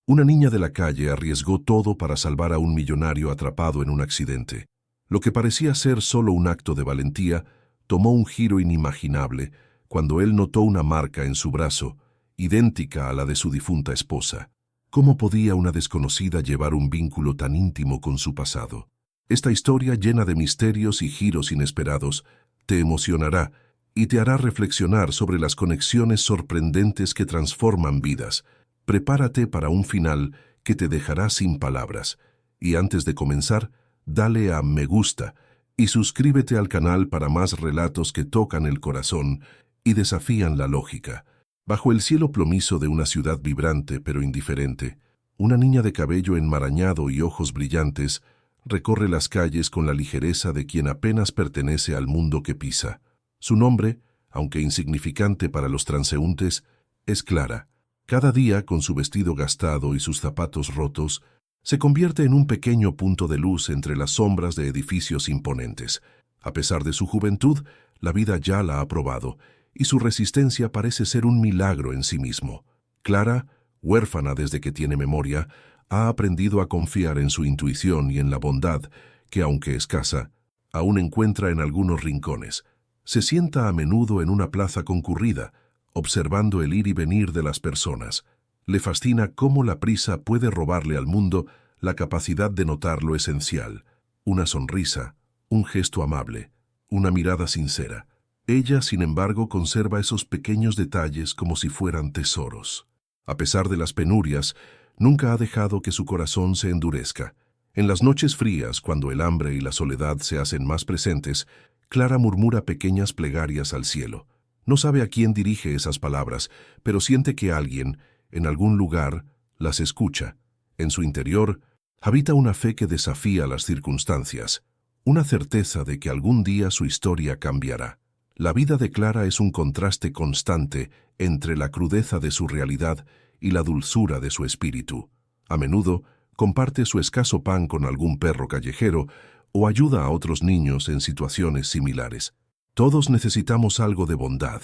Una niña de la calle arriesgó todo para salvar a un millonario atrapado en un accidente. Lo que parecía ser solo un acto de valentía tomó un giro inimaginable cuando él notó una marca en su brazo, idéntica a la de su difunta esposa. ¿Cómo podía una desconocida llevar un vínculo tan íntimo con su pasado? Esta historia, llena de misterios y giros inesperados, te emocionará y te hará reflexionar sobre las conexiones sorprendentes que transforman vidas. Prepárate para un final que te dejará sin palabras. Y antes de comenzar, dale a me gusta y suscríbete al canal para más relatos que tocan el corazón y desafían la lógica. Bajo el cielo plomizo de una ciudad vibrante pero indiferente, una niña de cabello enmarañado y ojos brillantes recorre las calles con la ligereza de quien apenas pertenece al mundo que pisa. Su nombre, aunque insignificante para los transeúntes, es Clara. Cada día, con su vestido gastado y sus zapatos rotos, se convierte en un pequeño punto de luz entre las sombras de edificios imponentes. A pesar de su juventud, la vida ya la ha probado, y su resistencia parece ser un milagro en sí mismo. Clara, huérfana desde que tiene memoria, ha aprendido a confiar en su intuición y en la bondad que, aunque escasa, aún encuentra en algunos rincones. Se sienta a menudo en una plaza concurrida, observando el ir y venir de las personas. Le fascina cómo la prisa puede robarle al mundo la capacidad de notar lo esencial: una sonrisa, un gesto amable, una mirada sincera. Ella, sin embargo, conserva esos pequeños detalles como si fueran tesoros. A pesar de las penurias, nunca ha dejado que su corazón se endurezca. En las noches frías, cuando el hambre y la soledad se hacen más presentes, Clara murmura pequeñas plegarias al cielo. No sabe a quién dirige esas palabras, pero siente que alguien, en algún lugar, las escucha. En su interior, habita una fe que desafía las circunstancias, una certeza de que algún día su historia cambiará. La vida de Clara es un contraste constante entre la crudeza de su realidad y la dulzura de su espíritu. A menudo, comparte su escaso pan con algún perro callejero o ayuda a otros niños en situaciones similares. Todos necesitamos algo de bondad,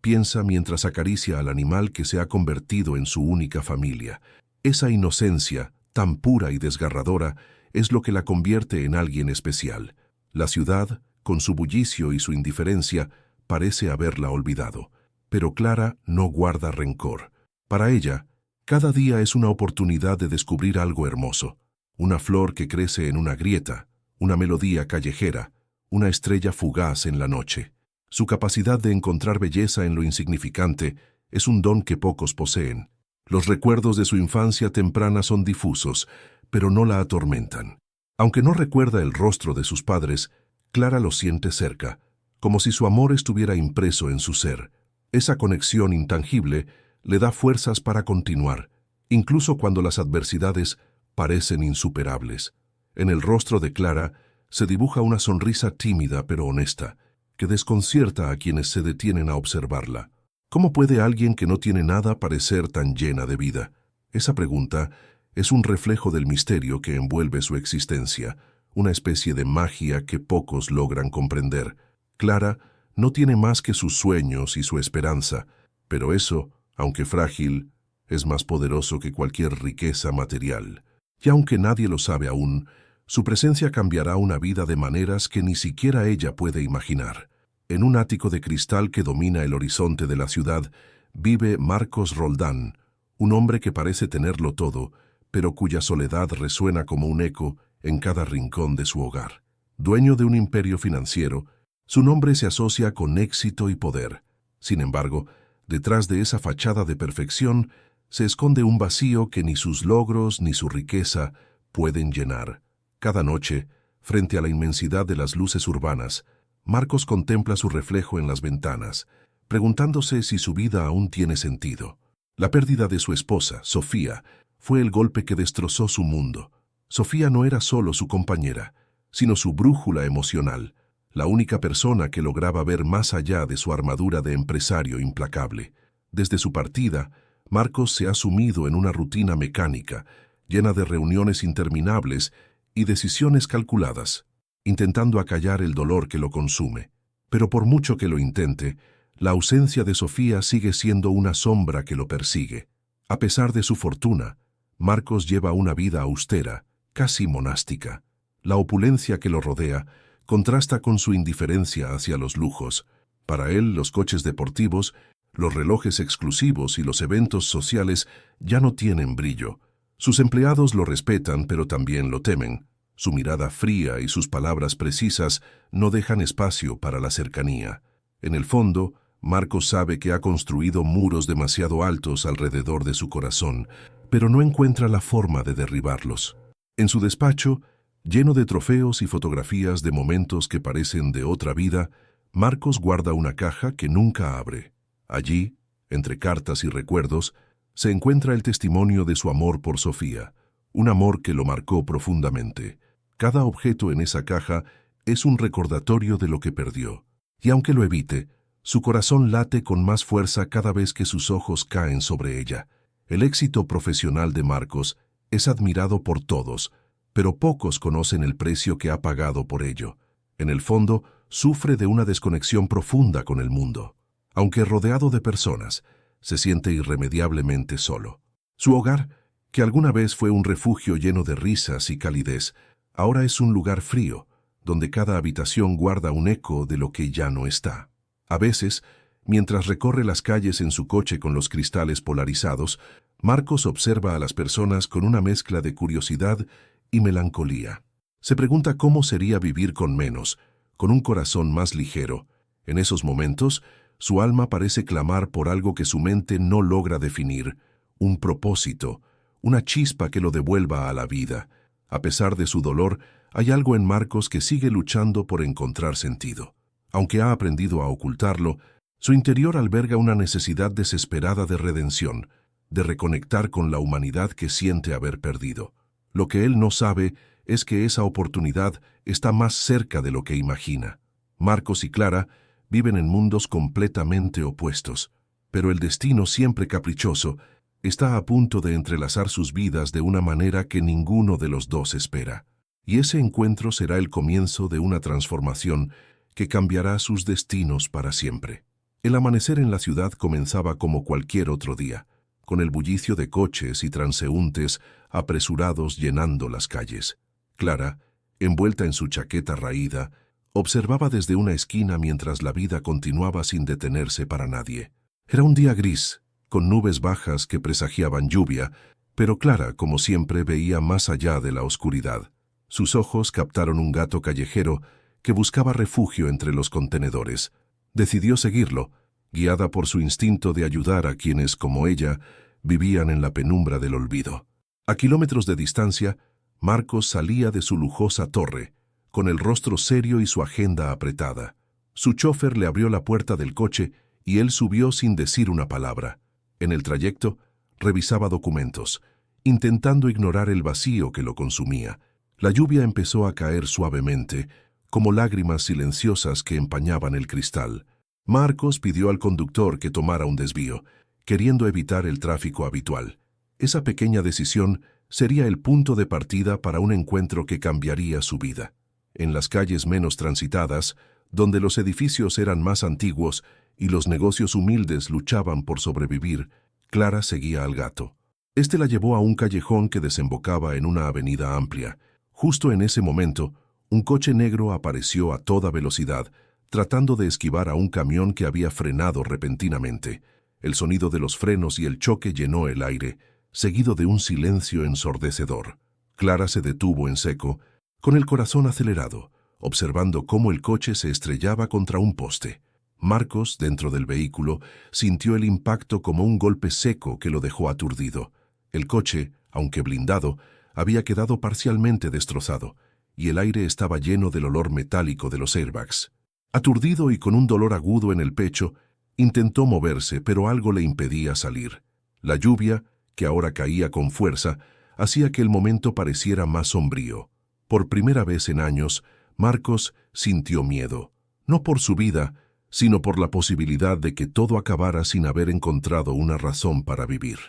piensa mientras acaricia al animal que se ha convertido en su única familia. Esa inocencia, tan pura y desgarradora, es lo que la convierte en alguien especial. La ciudad, con su bullicio y su indiferencia, parece haberla olvidado. Pero Clara no guarda rencor. Para ella, cada día es una oportunidad de descubrir algo hermoso. Una flor que crece en una grieta, una melodía callejera, una estrella fugaz en la noche. Su capacidad de encontrar belleza en lo insignificante es un don que pocos poseen. Los recuerdos de su infancia temprana son difusos, pero no la atormentan. Aunque no recuerda el rostro de sus padres, Clara los siente cerca, como si su amor estuviera impreso en su ser. Esa conexión intangible le da fuerzas para continuar, incluso cuando las adversidades parecen insuperables. En el rostro de Clara se dibuja una sonrisa tímida pero honesta, que desconcierta a quienes se detienen a observarla. ¿Cómo puede alguien que no tiene nada parecer tan llena de vida? Esa pregunta es un reflejo del misterio que envuelve su existencia, una especie de magia que pocos logran comprender. Clara no tiene más que sus sueños y su esperanza, pero eso, aunque frágil, es más poderoso que cualquier riqueza material. Y aunque nadie lo sabe aún, su presencia cambiará una vida de maneras que ni siquiera ella puede imaginar. En un ático de cristal que domina el horizonte de la ciudad, vive Marcos Roldán, un hombre que parece tenerlo todo, pero cuya soledad resuena como un eco en cada rincón de su hogar. Dueño de un imperio financiero, su nombre se asocia con éxito y poder. Sin embargo, detrás de esa fachada de perfección se esconde un vacío que ni sus logros ni su riqueza pueden llenar. Cada noche, frente a la inmensidad de las luces urbanas, Marcos contempla su reflejo en las ventanas, preguntándose si su vida aún tiene sentido. La pérdida de su esposa, Sofía, fue el golpe que destrozó su mundo. Sofía no era solo su compañera, sino su brújula emocional, la única persona que lograba ver más allá de su armadura de empresario implacable. Desde su partida, Marcos se ha sumido en una rutina mecánica, llena de reuniones interminables y decisiones calculadas, intentando acallar el dolor que lo consume. Pero por mucho que lo intente, la ausencia de Sofía sigue siendo una sombra que lo persigue. A pesar de su fortuna, Marcos lleva una vida austera, casi monástica. La opulencia que lo rodea contrasta con su indiferencia hacia los lujos. Para él, los coches deportivos, los relojes exclusivos y los eventos sociales ya no tienen brillo. Sus empleados lo respetan, pero también lo temen. Su mirada fría y sus palabras precisas no dejan espacio para la cercanía. En el fondo, Marcos sabe que ha construido muros demasiado altos alrededor de su corazón, pero no encuentra la forma de derribarlos. En su despacho, lleno de trofeos y fotografías de momentos que parecen de otra vida, Marcos guarda una caja que nunca abre. Allí, entre cartas y recuerdos, se encuentra el testimonio de su amor por Sofía, un amor que lo marcó profundamente. Cada objeto en esa caja es un recordatorio de lo que perdió, y aunque lo evite, su corazón late con más fuerza cada vez que sus ojos caen sobre ella. El éxito profesional de Marcos es admirado por todos, pero pocos conocen el precio que ha pagado por ello. En el fondo, sufre de una desconexión profunda con el mundo. Aunque rodeado de personas, se siente irremediablemente solo. Su hogar, que alguna vez fue un refugio lleno de risas y calidez, ahora es un lugar frío, donde cada habitación guarda un eco de lo que ya no está. A veces, mientras recorre las calles en su coche con los cristales polarizados, Marcos observa a las personas con una mezcla de curiosidad y melancolía. Se pregunta cómo sería vivir con menos, con un corazón más ligero. En esos momentos, su alma parece clamar por algo que su mente no logra definir, un propósito, una chispa que lo devuelva a la vida. A pesar de su dolor, hay algo en Marcos que sigue luchando por encontrar sentido. Aunque ha aprendido a ocultarlo, su interior alberga una necesidad desesperada de redención, de reconectar con la humanidad que siente haber perdido. Lo que él no sabe es que esa oportunidad está más cerca de lo que imagina. Marcos y Clara viven en mundos completamente opuestos, pero el destino, siempre caprichoso, está a punto de entrelazar sus vidas de una manera que ninguno de los dos espera. Y ese encuentro será el comienzo de una transformación que cambiará sus destinos para siempre. El amanecer en la ciudad comenzaba como cualquier otro día, con el bullicio de coches y transeúntes apresurados llenando las calles. Clara, envuelta en su chaqueta raída, observaba desde una esquina mientras la vida continuaba sin detenerse para nadie. Era un día gris, con nubes bajas que presagiaban lluvia, pero Clara, como siempre, veía más allá de la oscuridad. Sus ojos captaron un gato callejero que buscaba refugio entre los contenedores. Decidió seguirlo, guiada por su instinto de ayudar a quienes, como ella, vivían en la penumbra del olvido. A kilómetros de distancia, Marcos salía de su lujosa torre, con el rostro serio y su agenda apretada. Su chofer le abrió la puerta del coche y él subió sin decir una palabra. En el trayecto, revisaba documentos, intentando ignorar el vacío que lo consumía. La lluvia empezó a caer suavemente, como lágrimas silenciosas que empañaban el cristal. Marcos pidió al conductor que tomara un desvío, queriendo evitar el tráfico habitual. Esa pequeña decisión sería el punto de partida para un encuentro que cambiaría su vida. En las calles menos transitadas, donde los edificios eran más antiguos y los negocios humildes luchaban por sobrevivir, Clara seguía al gato. Este la llevó a un callejón que desembocaba en una avenida amplia. Justo en ese momento, un coche negro apareció a toda velocidad, tratando de esquivar a un camión que había frenado repentinamente. El sonido de los frenos y el choque llenó el aire, seguido de un silencio ensordecedor. Clara se detuvo en seco, con el corazón acelerado, observando cómo el coche se estrellaba contra un poste. Marcos, dentro del vehículo, sintió el impacto como un golpe seco que lo dejó aturdido. El coche, aunque blindado, había quedado parcialmente destrozado, y el aire estaba lleno del olor metálico de los airbags. Aturdido y con un dolor agudo en el pecho, intentó moverse, pero algo le impedía salir. La lluvia, que ahora caía con fuerza, hacía que el momento pareciera más sombrío. Por primera vez en años, Marcos sintió miedo, no por su vida, sino por la posibilidad de que todo acabara sin haber encontrado una razón para vivir.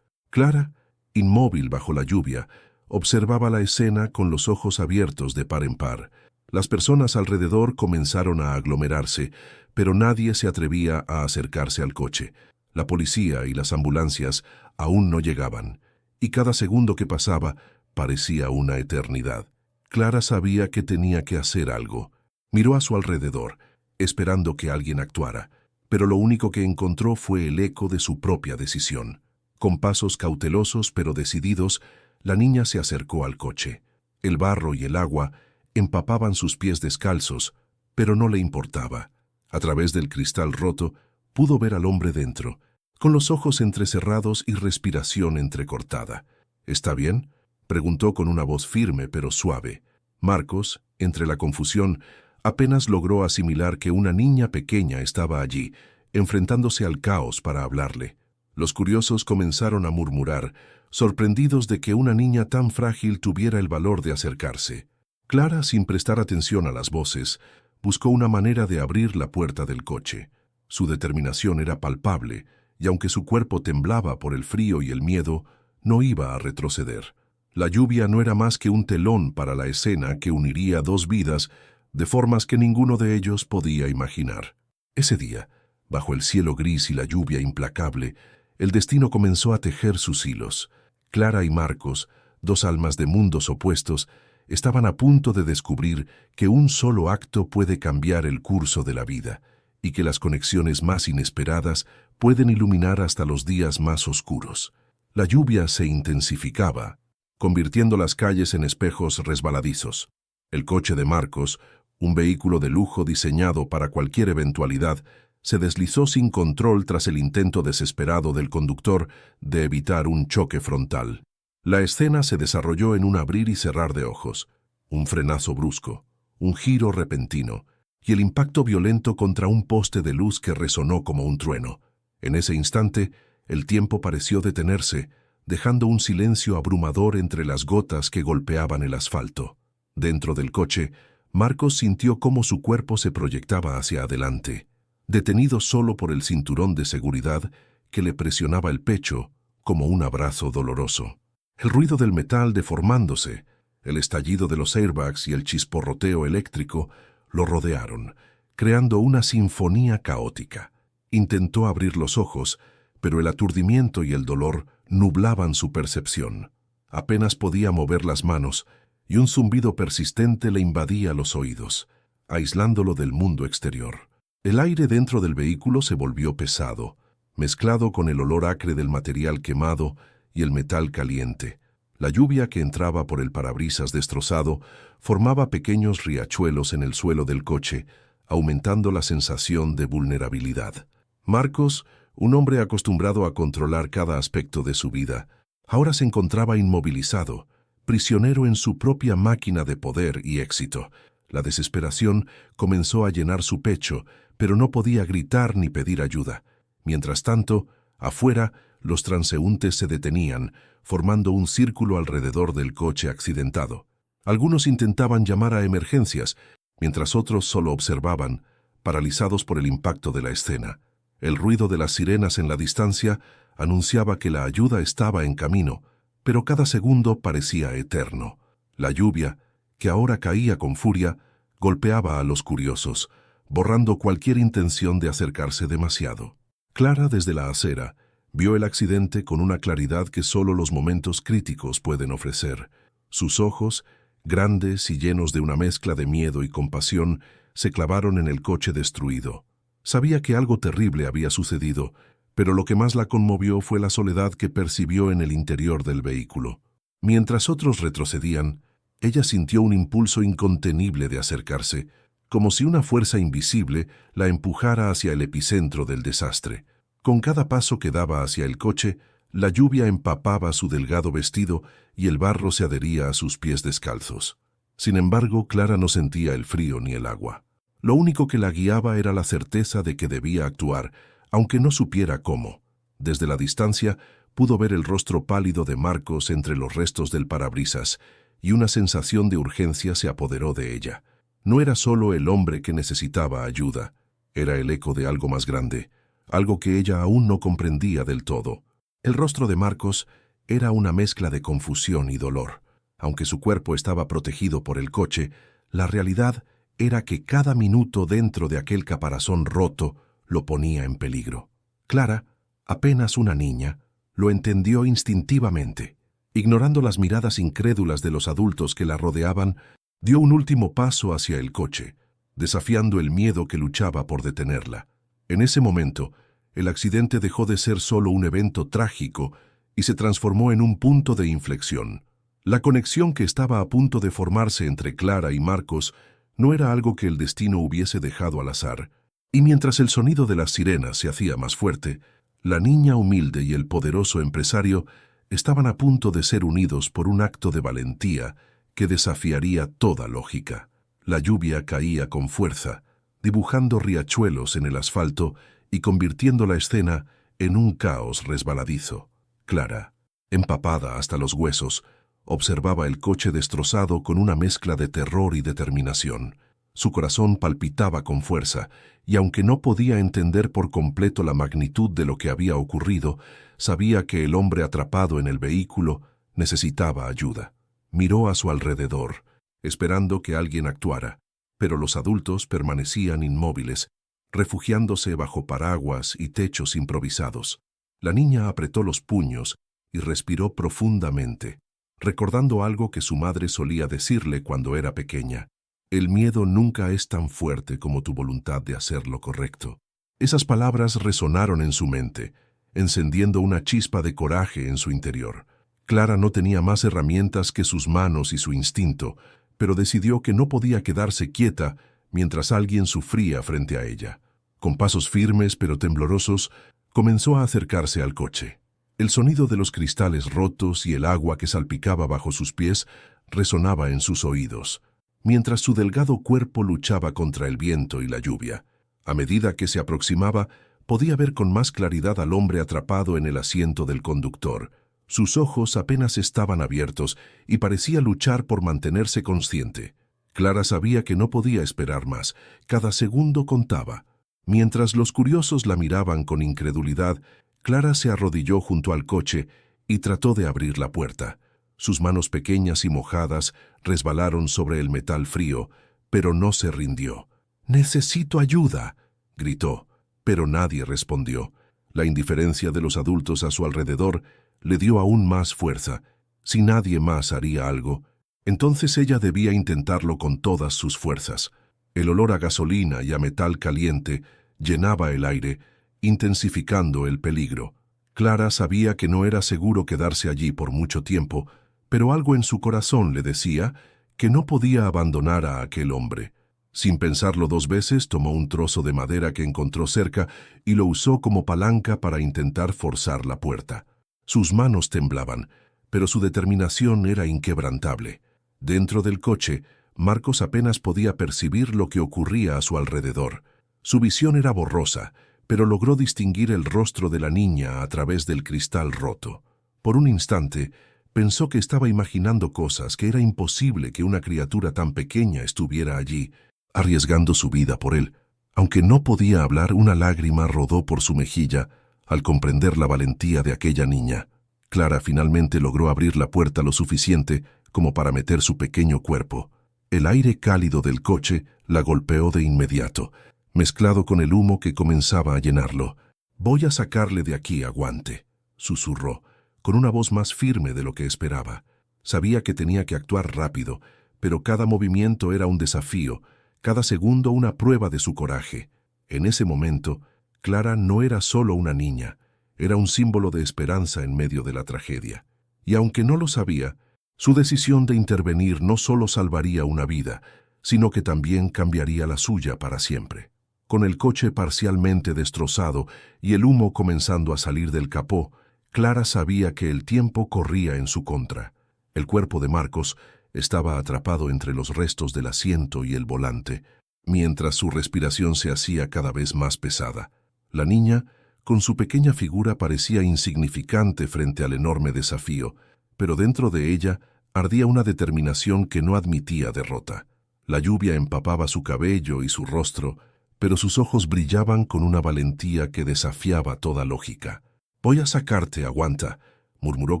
Clara, inmóvil bajo la lluvia, observaba la escena con los ojos abiertos de par en par. Las personas alrededor comenzaron a aglomerarse, pero nadie se atrevía a acercarse al coche. La policía y las ambulancias aún no llegaban, y cada segundo que pasaba parecía una eternidad. Clara sabía que tenía que hacer algo. Miró a su alrededor, esperando que alguien actuara, pero lo único que encontró fue el eco de su propia decisión. Con pasos cautelosos pero decididos, la niña se acercó al coche. El barro y el agua empapaban sus pies descalzos, pero no le importaba. A través del cristal roto, pudo ver al hombre dentro, con los ojos entrecerrados y respiración entrecortada. ¿Está bien?, preguntó con una voz firme pero suave. Marcos, entre la confusión, apenas logró asimilar que una niña pequeña estaba allí, enfrentándose al caos para hablarle. Los curiosos comenzaron a murmurar, sorprendidos de que una niña tan frágil tuviera el valor de acercarse. Clara, sin prestar atención a las voces, buscó una manera de abrir la puerta del coche. Su determinación era palpable, y aunque su cuerpo temblaba por el frío y el miedo, no iba a retroceder. La lluvia no era más que un telón para la escena que uniría dos vidas de formas que ninguno de ellos podía imaginar. Ese día, bajo el cielo gris y la lluvia implacable, el destino comenzó a tejer sus hilos. Clara y Marcos, dos almas de mundos opuestos, estaban a punto de descubrir que un solo acto puede cambiar el curso de la vida, y que las conexiones más inesperadas pueden iluminar hasta los días más oscuros. La lluvia se intensificaba, convirtiendo las calles en espejos resbaladizos. El coche de Marcos, un vehículo de lujo diseñado para cualquier eventualidad, se deslizó sin control tras el intento desesperado del conductor de evitar un choque frontal. La escena se desarrolló en un abrir y cerrar de ojos, un frenazo brusco, un giro repentino, y el impacto violento contra un poste de luz que resonó como un trueno. En ese instante, el tiempo pareció detenerse, dejando un silencio abrumador entre las gotas que golpeaban el asfalto. Dentro del coche, Marcos sintió cómo su cuerpo se proyectaba hacia adelante, detenido solo por el cinturón de seguridad que le presionaba el pecho como un abrazo doloroso. El ruido del metal deformándose, el estallido de los airbags y el chisporroteo eléctrico lo rodearon, creando una sinfonía caótica. Intentó abrir los ojos, pero el aturdimiento y el dolor nublaban su percepción. Apenas podía mover las manos, y un zumbido persistente le invadía los oídos, aislándolo del mundo exterior. El aire dentro del vehículo se volvió pesado, mezclado con el olor acre del material quemado y el metal caliente. La lluvia que entraba por el parabrisas destrozado formaba pequeños riachuelos en el suelo del coche, aumentando la sensación de vulnerabilidad. Marcos, un hombre acostumbrado a controlar cada aspecto de su vida, ahora se encontraba inmovilizado, prisionero en su propia máquina de poder y éxito. La desesperación comenzó a llenar su pecho, pero no podía gritar ni pedir ayuda. Mientras tanto, afuera, los transeúntes se detenían, formando un círculo alrededor del coche accidentado. Algunos intentaban llamar a emergencias, mientras otros solo observaban, paralizados por el impacto de la escena. El ruido de las sirenas en la distancia anunciaba que la ayuda estaba en camino, pero cada segundo parecía eterno. La lluvia, que ahora caía con furia, golpeaba a los curiosos, borrando cualquier intención de acercarse demasiado. Clara, desde la acera, vio el accidente con una claridad que solo los momentos críticos pueden ofrecer. Sus ojos, grandes y llenos de una mezcla de miedo y compasión, se clavaron en el coche destruido. Sabía que algo terrible había sucedido, pero lo que más la conmovió fue la soledad que percibió en el interior del vehículo. Mientras otros retrocedían, ella sintió un impulso incontenible de acercarse, como si una fuerza invisible la empujara hacia el epicentro del desastre. Con cada paso que daba hacia el coche, la lluvia empapaba su delgado vestido y el barro se adhería a sus pies descalzos. Sin embargo, Clara no sentía el frío ni el agua. Lo único que la guiaba era la certeza de que debía actuar, aunque no supiera cómo. Desde la distancia, pudo ver el rostro pálido de Marcos entre los restos del parabrisas, y una sensación de urgencia se apoderó de ella. No era solo el hombre que necesitaba ayuda, era el eco de algo más grande, algo que ella aún no comprendía del todo. El rostro de Marcos era una mezcla de confusión y dolor. Aunque su cuerpo estaba protegido por el coche, la realidad era que cada minuto dentro de aquel caparazón roto lo ponía en peligro. Clara, apenas una niña, lo entendió instintivamente. Ignorando las miradas incrédulas de los adultos que la rodeaban, dio un último paso hacia el coche, desafiando el miedo que luchaba por detenerla. En ese momento, el accidente dejó de ser solo un evento trágico y se transformó en un punto de inflexión. La conexión que estaba a punto de formarse entre Clara y Marcos no era algo que el destino hubiese dejado al azar, y mientras el sonido de las sirenas se hacía más fuerte, la niña humilde y el poderoso empresario estaban a punto de ser unidos por un acto de valentía que desafiaría toda lógica. La lluvia caía con fuerza, dibujando riachuelos en el asfalto y convirtiendo la escena en un caos resbaladizo. Clara, empapada hasta los huesos, observaba el coche destrozado con una mezcla de terror y determinación. Su corazón palpitaba con fuerza, y aunque no podía entender por completo la magnitud de lo que había ocurrido, sabía que el hombre atrapado en el vehículo necesitaba ayuda. Miró a su alrededor, esperando que alguien actuara, pero los adultos permanecían inmóviles, refugiándose bajo paraguas y techos improvisados. La niña apretó los puños y respiró profundamente, recordando algo que su madre solía decirle cuando era pequeña: el miedo nunca es tan fuerte como tu voluntad de hacer lo correcto. Esas palabras resonaron en su mente, encendiendo una chispa de coraje en su interior. Clara no tenía más herramientas que sus manos y su instinto, pero decidió que no podía quedarse quieta mientras alguien sufría frente a ella. Con pasos firmes pero temblorosos, comenzó a acercarse al coche. El sonido de los cristales rotos y el agua que salpicaba bajo sus pies resonaba en sus oídos, mientras su delgado cuerpo luchaba contra el viento y la lluvia. A medida que se aproximaba, podía ver con más claridad al hombre atrapado en el asiento del conductor. Sus ojos apenas estaban abiertos y parecía luchar por mantenerse consciente. Clara sabía que no podía esperar más. Cada segundo contaba. Mientras los curiosos la miraban con incredulidad, Clara se arrodilló junto al coche y trató de abrir la puerta. Sus manos pequeñas y mojadas resbalaron sobre el metal frío, pero no se rindió. «¡Necesito ayuda!», gritó, pero nadie respondió. La indiferencia de los adultos a su alrededor le dio aún más fuerza. Si nadie más haría algo, entonces ella debía intentarlo con todas sus fuerzas. El olor a gasolina y a metal caliente llenaba el aire, intensificando el peligro. Clara sabía que no era seguro quedarse allí por mucho tiempo, pero algo en su corazón le decía que no podía abandonar a aquel hombre. Sin pensarlo dos veces, tomó un trozo de madera que encontró cerca y lo usó como palanca para intentar forzar la puerta. Sus manos temblaban, pero su determinación era inquebrantable. Dentro del coche, Marcos apenas podía percibir lo que ocurría a su alrededor. Su visión era borrosa, pero logró distinguir el rostro de la niña a través del cristal roto. Por un instante, pensó que estaba imaginando cosas, que era imposible que una criatura tan pequeña estuviera allí, arriesgando su vida por él. Aunque no podía hablar, una lágrima rodó por su mejilla al comprender la valentía de aquella niña. Clara finalmente logró abrir la puerta lo suficiente como para meter su pequeño cuerpo. El aire cálido del coche la golpeó de inmediato, mezclado con el humo que comenzaba a llenarlo. «Voy a sacarle de aquí, aguante», susurró, con una voz más firme de lo que esperaba. Sabía que tenía que actuar rápido, pero cada movimiento era un desafío, cada segundo una prueba de su coraje. En ese momento, Clara no era solo una niña, era un símbolo de esperanza en medio de la tragedia. Y aunque no lo sabía, su decisión de intervenir no solo salvaría una vida, sino que también cambiaría la suya para siempre. Con el coche parcialmente destrozado y el humo comenzando a salir del capó, Clara sabía que el tiempo corría en su contra. El cuerpo de Marcos estaba atrapado entre los restos del asiento y el volante, mientras su respiración se hacía cada vez más pesada. La niña, con su pequeña figura, parecía insignificante frente al enorme desafío, pero dentro de ella ardía una determinación que no admitía derrota. La lluvia empapaba su cabello y su rostro, pero sus ojos brillaban con una valentía que desafiaba toda lógica. «Voy a sacarte, aguanta», murmuró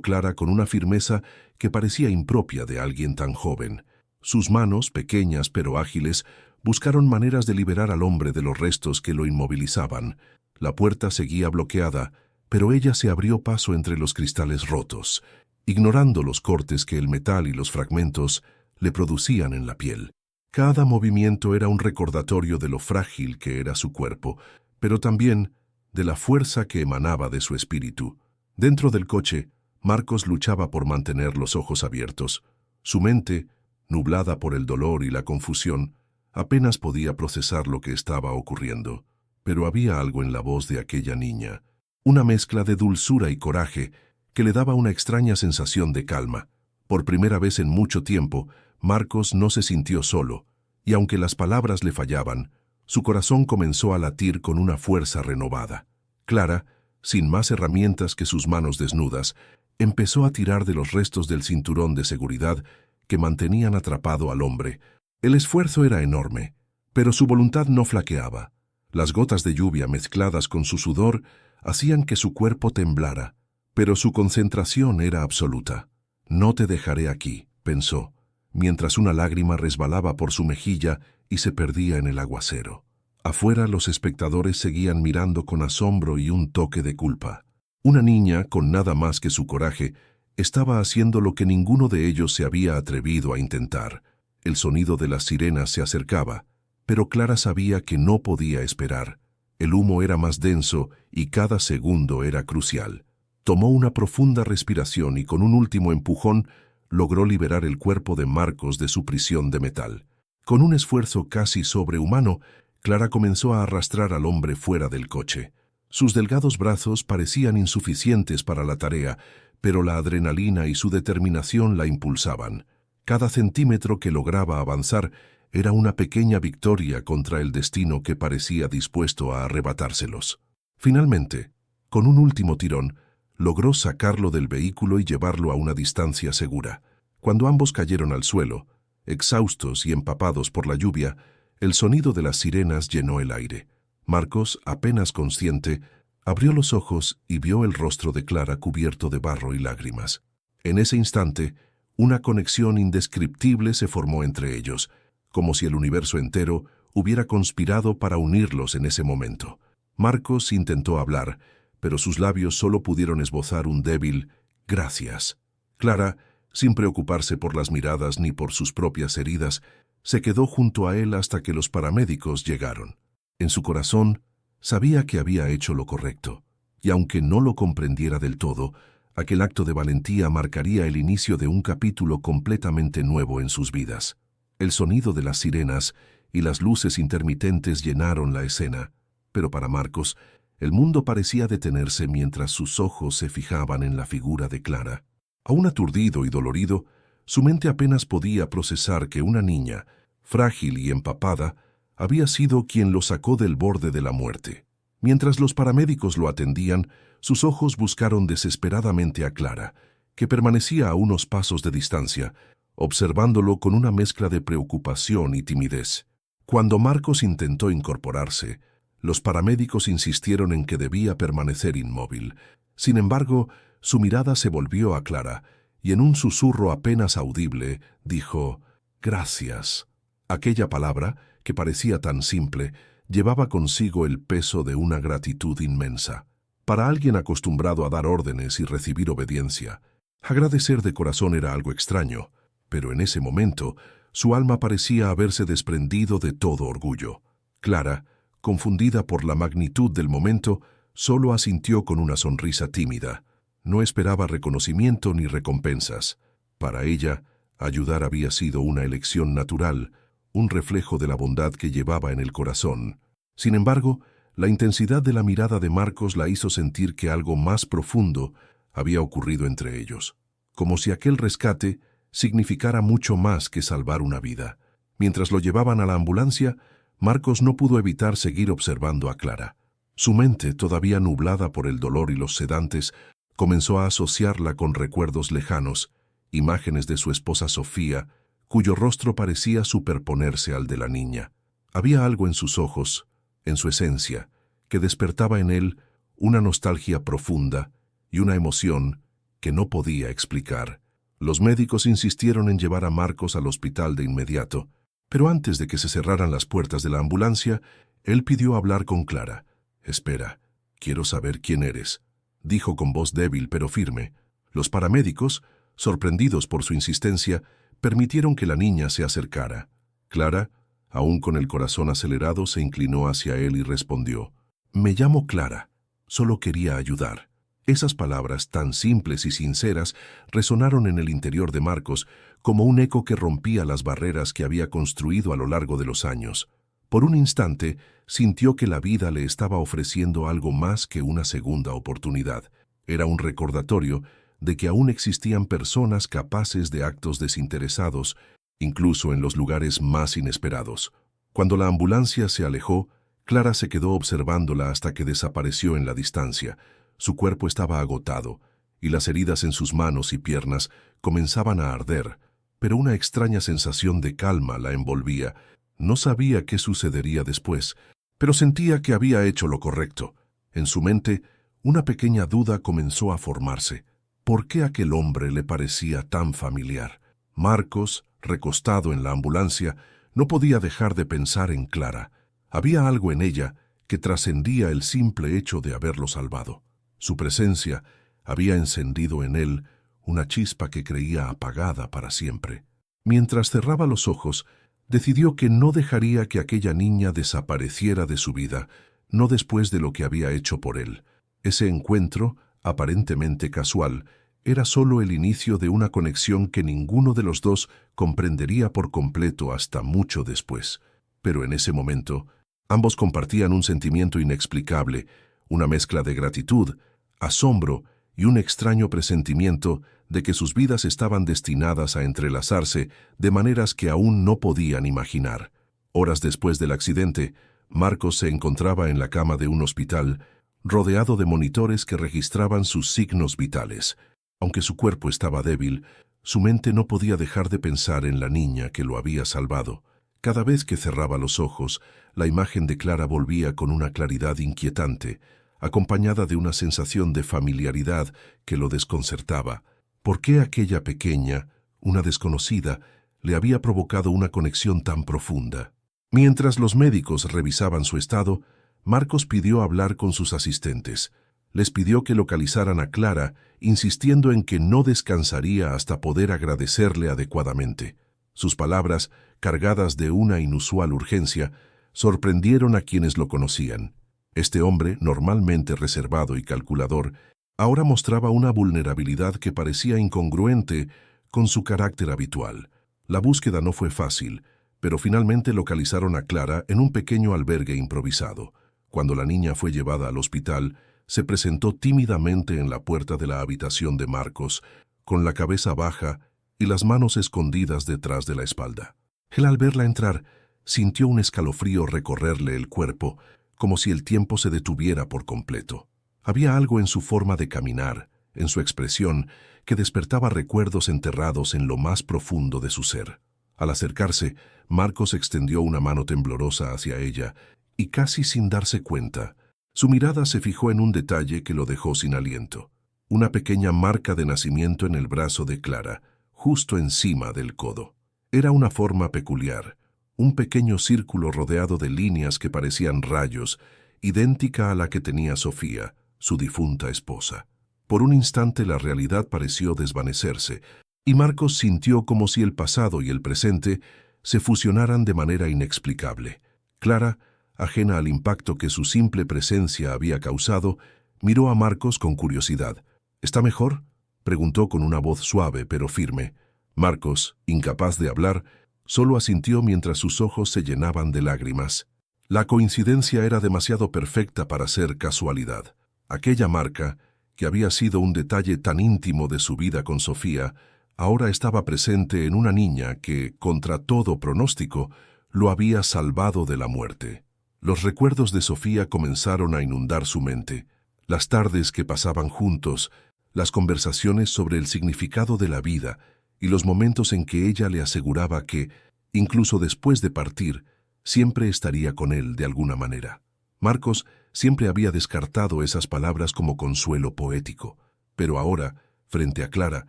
Clara con una firmeza que parecía impropia de alguien tan joven. Sus manos, pequeñas pero ágiles, buscaron maneras de liberar al hombre de los restos que lo inmovilizaban. La puerta seguía bloqueada, pero ella se abrió paso entre los cristales rotos. ignorando los cortes que el metal y los fragmentos le producían en la piel. Cada movimiento era un recordatorio de lo frágil que era su cuerpo, pero también de la fuerza que emanaba de su espíritu. Dentro del coche, Marcos luchaba por mantener los ojos abiertos. Su mente, nublada por el dolor y la confusión, apenas podía procesar lo que estaba ocurriendo. Pero había algo en la voz de aquella niña, una mezcla de dulzura y coraje que le daba una extraña sensación de calma. Por primera vez en mucho tiempo, Marcos no se sintió solo, y aunque las palabras le fallaban, su corazón comenzó a latir con una fuerza renovada. Clara, sin más herramientas que sus manos desnudas, empezó a tirar de los restos del cinturón de seguridad que mantenían atrapado al hombre. El esfuerzo era enorme, pero su voluntad no flaqueaba. Las gotas de lluvia mezcladas con su sudor hacían que su cuerpo temblara, pero su concentración era absoluta. «No te dejaré aquí», pensó, mientras una lágrima resbalaba por su mejilla y se perdía en el aguacero. Afuera los espectadores seguían mirando con asombro y un toque de culpa. Una niña, con nada más que su coraje, estaba haciendo lo que ninguno de ellos se había atrevido a intentar. El sonido de las sirenas se acercaba, pero Clara sabía que no podía esperar. El humo era más denso y cada segundo era crucial. Tomó una profunda respiración y con un último empujón logró liberar el cuerpo de Marcos de su prisión de metal. Con un esfuerzo casi sobrehumano, Clara comenzó a arrastrar al hombre fuera del coche. Sus delgados brazos parecían insuficientes para la tarea, pero la adrenalina y su determinación la impulsaban. Cada centímetro que lograba avanzar era una pequeña victoria contra el destino que parecía dispuesto a arrebatárselos. Finalmente, con un último tirón, logró sacarlo del vehículo y llevarlo a una distancia segura. Cuando ambos cayeron al suelo, exhaustos y empapados por la lluvia, el sonido de las sirenas llenó el aire. Marcos, apenas consciente, abrió los ojos y vio el rostro de Clara cubierto de barro y lágrimas. En ese instante, una conexión indescriptible se formó entre ellos, como si el universo entero hubiera conspirado para unirlos en ese momento. Marcos intentó hablar, pero sus labios solo pudieron esbozar un débil «gracias». Clara, sin preocuparse por las miradas ni por sus propias heridas, se quedó junto a él hasta que los paramédicos llegaron. En su corazón, sabía que había hecho lo correcto, y aunque no lo comprendiera del todo, aquel acto de valentía marcaría el inicio de un capítulo completamente nuevo en sus vidas. El sonido de las sirenas y las luces intermitentes llenaron la escena, pero para Marcos, el mundo parecía detenerse mientras sus ojos se fijaban en la figura de Clara. Aún aturdido y dolorido, su mente apenas podía procesar que una niña, frágil y empapada, había sido quien lo sacó del borde de la muerte. Mientras los paramédicos lo atendían, sus ojos buscaron desesperadamente a Clara, que permanecía a unos pasos de distancia, observándolo con una mezcla de preocupación y timidez. Cuando Marcos intentó incorporarse, los paramédicos insistieron en que debía permanecer inmóvil. Sin embargo, su mirada se volvió a Clara, y en un susurro apenas audible, dijo «gracias». Aquella palabra, que parecía tan simple, llevaba consigo el peso de una gratitud inmensa. Para alguien acostumbrado a dar órdenes y recibir obediencia, agradecer de corazón era algo extraño, pero en ese momento su alma parecía haberse desprendido de todo orgullo. Clara, confundida por la magnitud del momento, solo asintió con una sonrisa tímida. No esperaba reconocimiento ni recompensas. Para ella, ayudar había sido una elección natural, un reflejo de la bondad que llevaba en el corazón. Sin embargo, la intensidad de la mirada de Marcos la hizo sentir que algo más profundo había ocurrido entre ellos, como si aquel rescate significara mucho más que salvar una vida. Mientras lo llevaban a la ambulancia, Marcos no pudo evitar seguir observando a Clara. Su mente, todavía nublada por el dolor y los sedantes, comenzó a asociarla con recuerdos lejanos, imágenes de su esposa Sofía, cuyo rostro parecía superponerse al de la niña. Había algo en sus ojos, en su esencia, que despertaba en él una nostalgia profunda y una emoción que no podía explicar. Los médicos insistieron en llevar a Marcos al hospital de inmediato, pero antes de que se cerraran las puertas de la ambulancia, él pidió hablar con Clara. «Espera, quiero saber quién eres», dijo con voz débil pero firme. Los paramédicos, Sorprendidos por su insistencia, permitieron que la niña se acercara. Clara, aún con el corazón acelerado, se inclinó hacia él y respondió: «Me llamo Clara. Solo quería ayudar». Esas palabras, tan simples y sinceras, resonaron en el interior de Marcos como un eco que rompía las barreras que había construido a lo largo de los años. Por un instante, sintió que la vida le estaba ofreciendo algo más que una segunda oportunidad. Era un recordatorio de que aún existían personas capaces de actos desinteresados, incluso en los lugares más inesperados. Cuando la ambulancia se alejó, Clara se quedó observándola hasta que desapareció en la distancia. Su cuerpo estaba agotado, y las heridas en sus manos y piernas comenzaban a arder, pero una extraña sensación de calma la envolvía. No sabía qué sucedería después, pero sentía que había hecho lo correcto. En su mente, una pequeña duda comenzó a formarse. ¿Por qué aquel hombre le parecía tan familiar? Marcos, recostado en la ambulancia, no podía dejar de pensar en Clara. Había algo en ella que trascendía el simple hecho de haberlo salvado. Su presencia había encendido en él una chispa que creía apagada para siempre. Mientras cerraba los ojos, decidió que no dejaría que aquella niña desapareciera de su vida, no después de lo que había hecho por él. Ese encuentro, aparentemente casual, era solo el inicio de una conexión que ninguno de los dos comprendería por completo hasta mucho después. Pero en ese momento, ambos compartían un sentimiento inexplicable, una mezcla de gratitud, asombro y un extraño presentimiento de que sus vidas estaban destinadas a entrelazarse de maneras que aún no podían imaginar. Horas después del accidente, Marcos se encontraba en la cama de un hospital, rodeado de monitores que registraban sus signos vitales. Aunque su cuerpo estaba débil, su mente no podía dejar de pensar en la niña que lo había salvado. Cada vez que cerraba los ojos, la imagen de Clara volvía con una claridad inquietante, acompañada de una sensación de familiaridad que lo desconcertaba. ¿Por qué aquella pequeña, una desconocida, le había provocado una conexión tan profunda? Mientras los médicos revisaban su estado, Marcos pidió hablar con sus asistentes. Les pidió que localizaran a Clara, insistiendo en que no descansaría hasta poder agradecerle adecuadamente. Sus palabras, cargadas de una inusual urgencia, sorprendieron a quienes lo conocían. Este hombre, normalmente reservado y calculador, ahora mostraba una vulnerabilidad que parecía incongruente con su carácter habitual. La búsqueda no fue fácil, pero finalmente localizaron a Clara en un pequeño albergue improvisado. Cuando la niña fue llevada al hospital, se presentó tímidamente en la puerta de la habitación de Marcos, con la cabeza baja y las manos escondidas detrás de la espalda. Él, al verla entrar, sintió un escalofrío recorrerle el cuerpo, como si el tiempo se detuviera por completo. Había algo en su forma de caminar, en su expresión, que despertaba recuerdos enterrados en lo más profundo de su ser. Al acercarse, Marcos extendió una mano temblorosa hacia ella, y casi sin darse cuenta, su mirada se fijó en un detalle que lo dejó sin aliento. Una pequeña marca de nacimiento en el brazo de Clara, justo encima del codo. Era una forma peculiar, un pequeño círculo rodeado de líneas que parecían rayos, idéntica a la que tenía Sofía, su difunta esposa. Por un instante la realidad pareció desvanecerse, y Marcos sintió como si el pasado y el presente se fusionaran de manera inexplicable. Clara, ajena al impacto que su simple presencia había causado, miró a Marcos con curiosidad. «¿Está mejor?», preguntó con una voz suave pero firme. Marcos, incapaz de hablar, solo asintió mientras sus ojos se llenaban de lágrimas. La coincidencia era demasiado perfecta para ser casualidad. Aquella marca, que había sido un detalle tan íntimo de su vida con Sofía, ahora estaba presente en una niña que, contra todo pronóstico, lo había salvado de la muerte. Los recuerdos de Sofía comenzaron a inundar su mente. Las tardes que pasaban juntos, las conversaciones sobre el significado de la vida y los momentos en que ella le aseguraba que, incluso después de partir, siempre estaría con él de alguna manera. Marcos siempre había descartado esas palabras como consuelo poético, pero ahora, frente a Clara,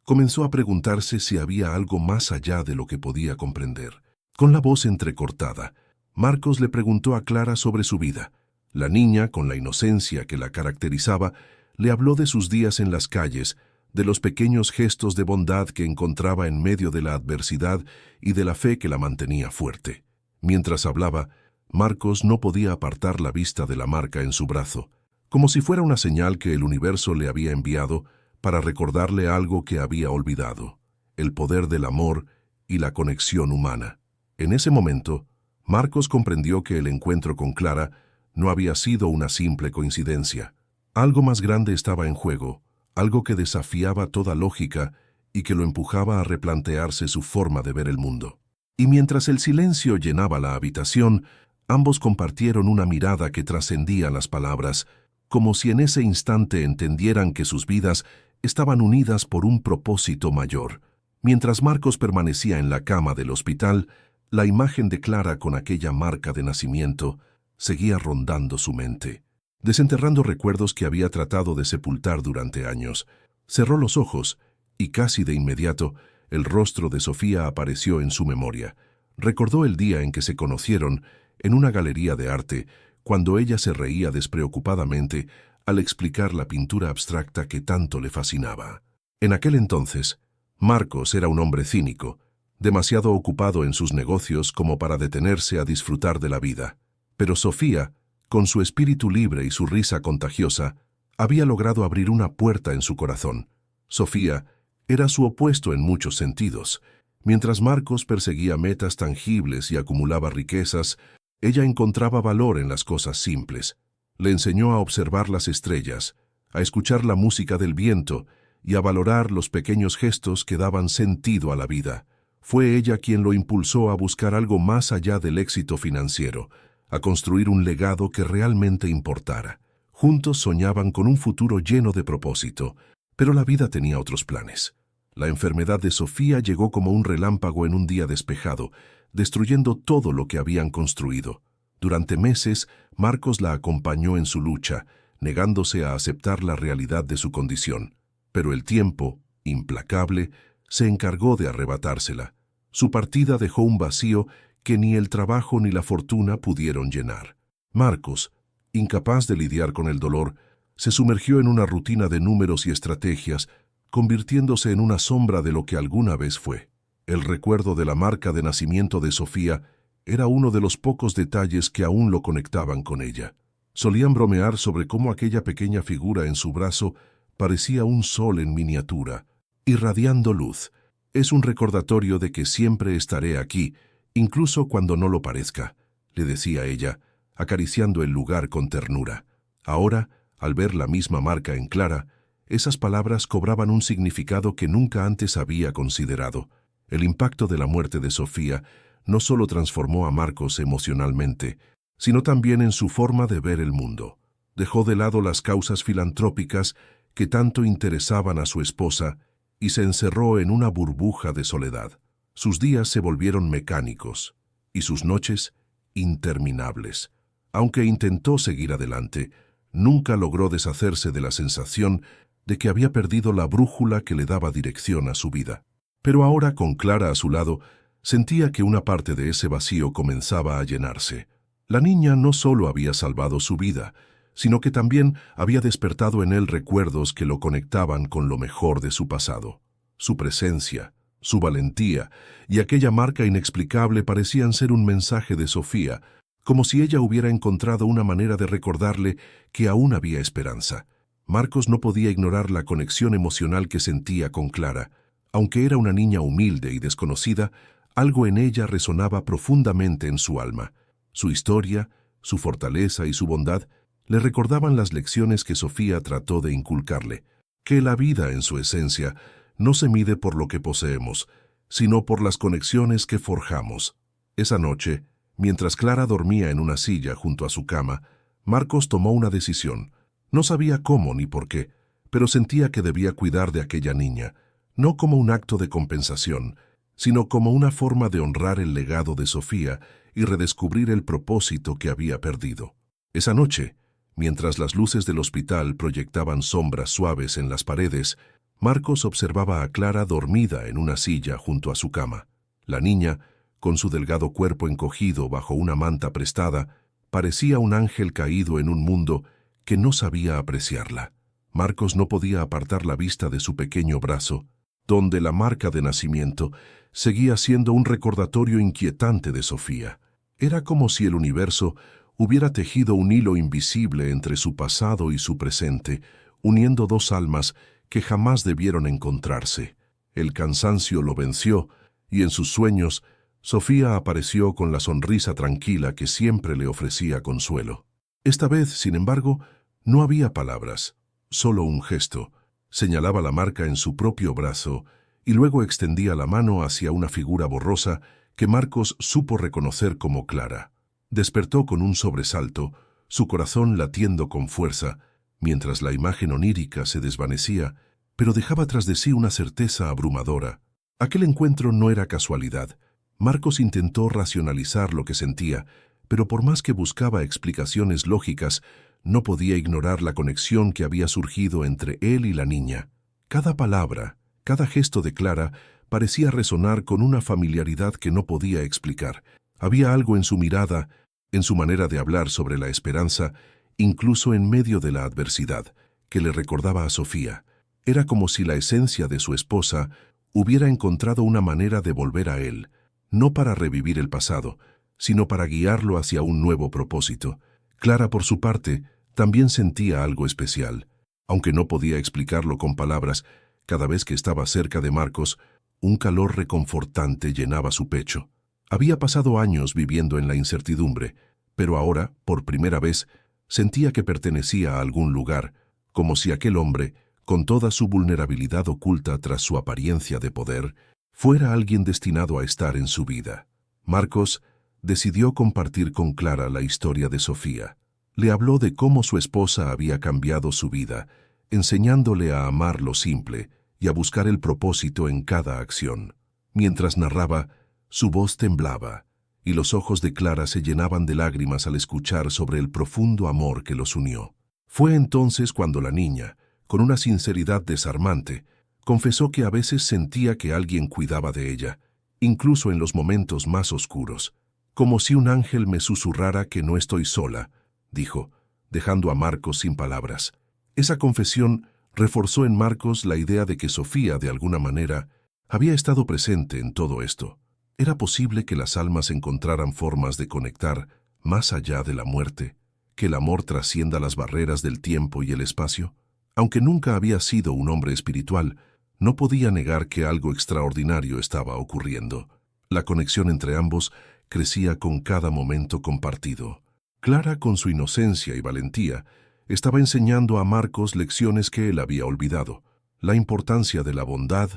comenzó a preguntarse si había algo más allá de lo que podía comprender. Con la voz entrecortada, Marcos le preguntó a Clara sobre su vida. La niña, con la inocencia que la caracterizaba, le habló de sus días en las calles, de los pequeños gestos de bondad que encontraba en medio de la adversidad y de la fe que la mantenía fuerte. Mientras hablaba, Marcos no podía apartar la vista de la marca en su brazo, como si fuera una señal que el universo le había enviado para recordarle algo que había olvidado: el poder del amor y la conexión humana. En ese momento, Marcos comprendió que el encuentro con Clara no había sido una simple coincidencia. Algo más grande estaba en juego, algo que desafiaba toda lógica y que lo empujaba a replantearse su forma de ver el mundo. Y mientras el silencio llenaba la habitación, ambos compartieron una mirada que trascendía las palabras, como si en ese instante entendieran que sus vidas estaban unidas por un propósito mayor. Mientras Marcos permanecía en la cama del hospital, la imagen de Clara con aquella marca de nacimiento seguía rondando su mente, desenterrando recuerdos que había tratado de sepultar durante años. Cerró los ojos y casi de inmediato el rostro de Sofía apareció en su memoria. Recordó el día en que se conocieron en una galería de arte, cuando ella se reía despreocupadamente al explicar la pintura abstracta que tanto le fascinaba. En aquel entonces, Marcos era un hombre cínico, demasiado ocupado en sus negocios como para detenerse a disfrutar de la vida. Pero Sofía, con su espíritu libre y su risa contagiosa, había logrado abrir una puerta en su corazón. Sofía era su opuesto en muchos sentidos. Mientras Marcos perseguía metas tangibles y acumulaba riquezas, ella encontraba valor en las cosas simples. Le enseñó a observar las estrellas, a escuchar la música del viento y a valorar los pequeños gestos que daban sentido a la vida. Fue ella quien lo impulsó a buscar algo más allá del éxito financiero, a construir un legado que realmente importara. Juntos soñaban con un futuro lleno de propósito, pero la vida tenía otros planes. La enfermedad de Sofía llegó como un relámpago en un día despejado, destruyendo todo lo que habían construido. Durante meses, Marcos la acompañó en su lucha, negándose a aceptar la realidad de su condición. Pero el tiempo, implacable, se encargó de arrebatársela. Su partida dejó un vacío que ni el trabajo ni la fortuna pudieron llenar. Marcos, incapaz de lidiar con el dolor, se sumergió en una rutina de números y estrategias, convirtiéndose en una sombra de lo que alguna vez fue. El recuerdo de la marca de nacimiento de Sofía era uno de los pocos detalles que aún lo conectaban con ella. Solían bromear sobre cómo aquella pequeña figura en su brazo parecía un sol en miniatura, irradiando luz. Es un recordatorio de que siempre estaré aquí, incluso cuando no lo parezca, le decía ella, acariciando el lugar con ternura. Ahora, al ver la misma marca en Clara, esas palabras cobraban un significado que nunca antes había considerado. El impacto de la muerte de Sofía no solo transformó a Marcos emocionalmente, sino también en su forma de ver el mundo. Dejó de lado las causas filantrópicas que tanto interesaban a su esposa y se encerró en una burbuja de soledad. Sus días se volvieron mecánicos y sus noches interminables. Aunque intentó seguir adelante, nunca logró deshacerse de la sensación de que había perdido la brújula que le daba dirección a su vida. Pero ahora, con Clara a su lado, sentía que una parte de ese vacío comenzaba a llenarse. La niña no solo había salvado su vida, sino que también había despertado en él recuerdos que lo conectaban con lo mejor de su pasado. Su presencia, su valentía y aquella marca inexplicable parecían ser un mensaje de Sofía, como si ella hubiera encontrado una manera de recordarle que aún había esperanza. Marcos no podía ignorar la conexión emocional que sentía con Clara. Aunque era una niña humilde y desconocida, algo en ella resonaba profundamente en su alma. Su historia, su fortaleza y su bondad le recordaban las lecciones que Sofía trató de inculcarle, que la vida en su esencia no se mide por lo que poseemos, sino por las conexiones que forjamos. Esa noche, mientras Clara dormía en una silla junto a su cama, Marcos tomó una decisión. No sabía cómo ni por qué, pero sentía que debía cuidar de aquella niña, no como un acto de compensación, sino como una forma de honrar el legado de Sofía y redescubrir el propósito que había perdido. Esa noche, mientras las luces del hospital proyectaban sombras suaves en las paredes, Marcos observaba a Clara dormida en una silla junto a su cama. La niña, con su delgado cuerpo encogido bajo una manta prestada, parecía un ángel caído en un mundo que no sabía apreciarla. Marcos no podía apartar la vista de su pequeño brazo, donde la marca de nacimiento seguía siendo un recordatorio inquietante de Sofía. Era como si el universo hubiera tejido un hilo invisible entre su pasado y su presente, uniendo dos almas que jamás debieron encontrarse. El cansancio lo venció, y en sus sueños, Sofía apareció con la sonrisa tranquila que siempre le ofrecía consuelo. Esta vez, sin embargo, no había palabras, solo un gesto. Señalaba la marca en su propio brazo y luego extendía la mano hacia una figura borrosa que Marcos supo reconocer como Clara. Despertó con un sobresalto, su corazón latiendo con fuerza, mientras la imagen onírica se desvanecía, pero dejaba tras de sí una certeza abrumadora. Aquel encuentro no era casualidad. Marcos intentó racionalizar lo que sentía, pero por más que buscaba explicaciones lógicas, no podía ignorar la conexión que había surgido entre él y la niña. Cada palabra, cada gesto de Clara parecía resonar con una familiaridad que no podía explicar. Había algo en su mirada, en su manera de hablar sobre la esperanza, incluso en medio de la adversidad, que le recordaba a Sofía. Era como si la esencia de su esposa hubiera encontrado una manera de volver a él, no para revivir el pasado, sino para guiarlo hacia un nuevo propósito. Clara, por su parte, también sentía algo especial. Aunque no podía explicarlo con palabras, cada vez que estaba cerca de Marcos, un calor reconfortante llenaba su pecho. Había pasado años viviendo en la incertidumbre, pero ahora, por primera vez, sentía que pertenecía a algún lugar, como si aquel hombre, con toda su vulnerabilidad oculta tras su apariencia de poder, fuera alguien destinado a estar en su vida. Marcos decidió compartir con Clara la historia de Sofía. Le habló de cómo su esposa había cambiado su vida, enseñándole a amar lo simple y a buscar el propósito en cada acción. Mientras narraba, su voz temblaba, y los ojos de Clara se llenaban de lágrimas al escuchar sobre el profundo amor que los unió. Fue entonces cuando la niña, con una sinceridad desarmante, confesó que a veces sentía que alguien cuidaba de ella, incluso en los momentos más oscuros. Como si un ángel me susurrara que no estoy sola, dijo, dejando a Marcos sin palabras. Esa confesión reforzó en Marcos la idea de que Sofía, de alguna manera, había estado presente en todo esto. ¿Era posible que las almas encontraran formas de conectar más allá de la muerte, que el amor trascienda las barreras del tiempo y el espacio? Aunque nunca había sido un hombre espiritual, no podía negar que algo extraordinario estaba ocurriendo. La conexión entre ambos crecía con cada momento compartido. Clara, con su inocencia y valentía, estaba enseñando a Marcos lecciones que él había olvidado: la importancia de la bondad,